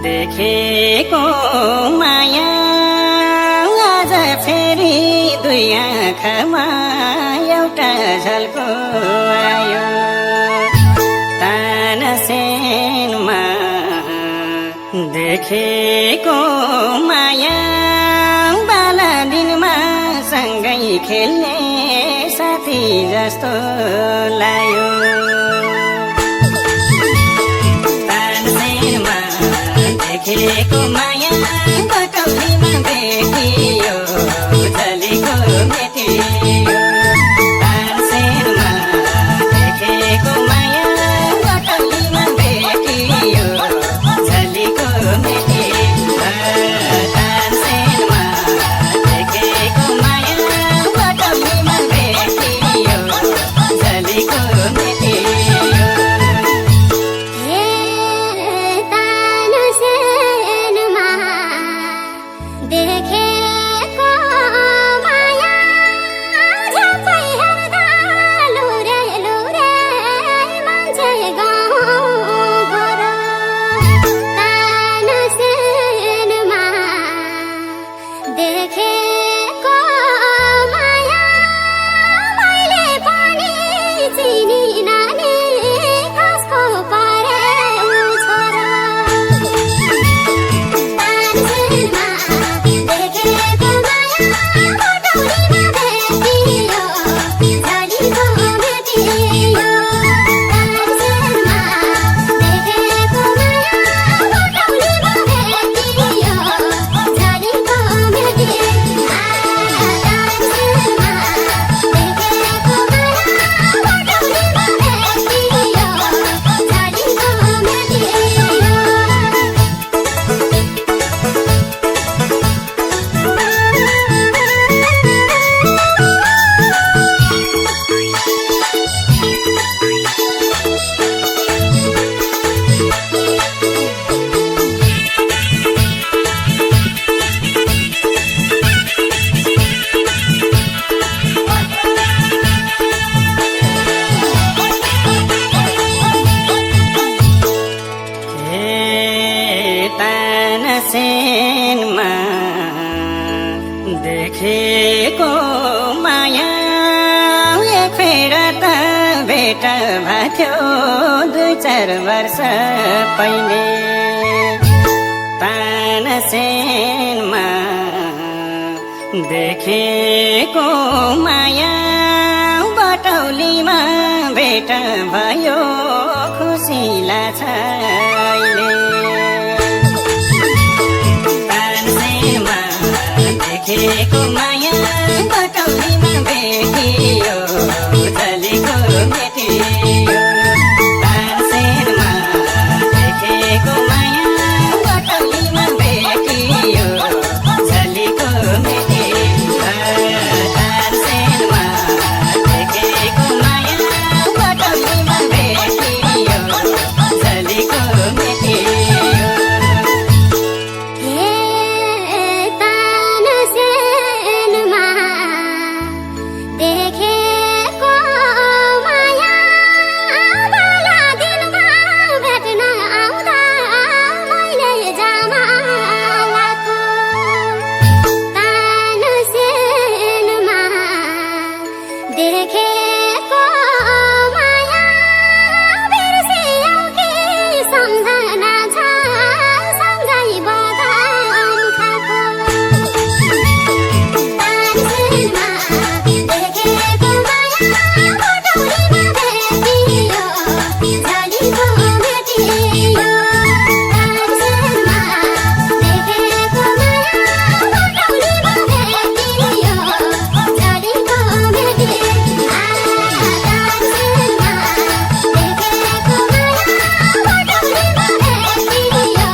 देखेको माया आज फेरि दुई आँखामा एउटा झल्को आयो। तानसेनमा देखेको माया बाला दिनमा सँगै खेल्ने साथी जस्तो लाग्यो। देखेको माया बटौलीमा भेटियो झलीको भेटियो। तानसेनमा देखेको माया बटौलीमा भेटियो झलीको भेटियो। तानसेनमा देखेको माया बटौलीमा भेटियो झलीको भेटियो। तानसेनमा देखेको माया एक फेरा त भेट भएको दुई चार वर्ष पहिले। तानसेनमा देखेको माया बटौलीमा भेट भयो खुसी लाग्छ अहिले। देखेको माया बटौलीमा भेटियो झलीको भेटियो। तानसेनमा देखेको माया बटौलीमा भेटियो झलीको भेटियो। तानसेनमा देखेको माया बिर्सियौ कि सम्झना छ सँगै बदाम खाएको तानसेनमा देखेको माया बटौलीमा भेटियो झलीको भेटियो तानसेनमा देखेको माया बटौलीमा भेटियो झलीको भेटियो तानसेनमा देखेको माया बटौलीमा भेटियो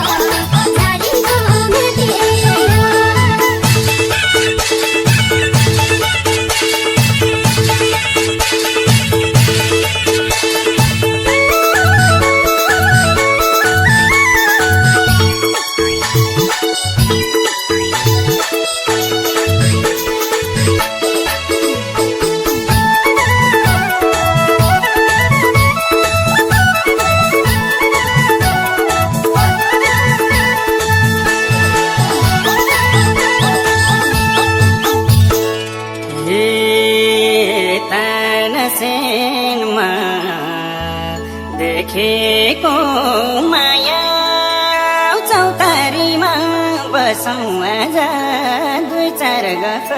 तानसेनमा देखेको माया चौतारीमा बसौँ आज दुई चार गफ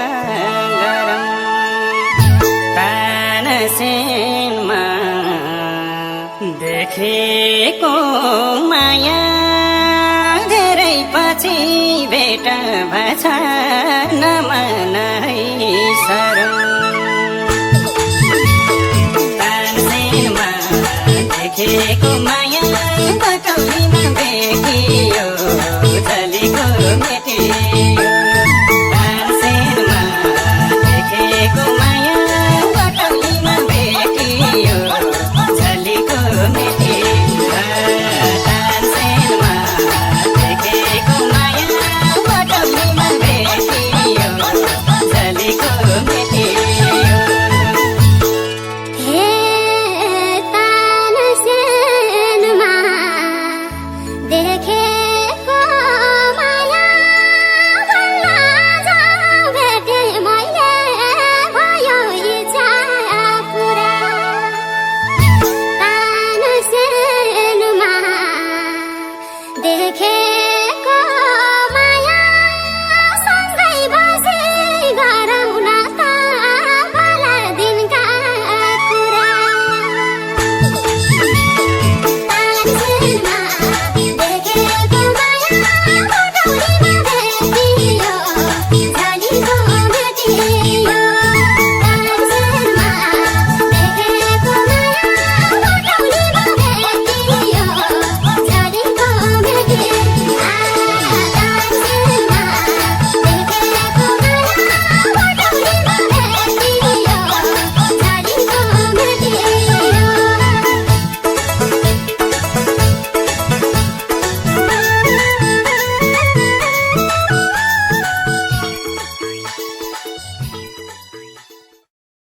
गरौँ तानसेनमा देखेको माया धेरै पछि भेट भएछ नमन है सरौ तानसेनमा देखेको माया बटौलीमा भेटियो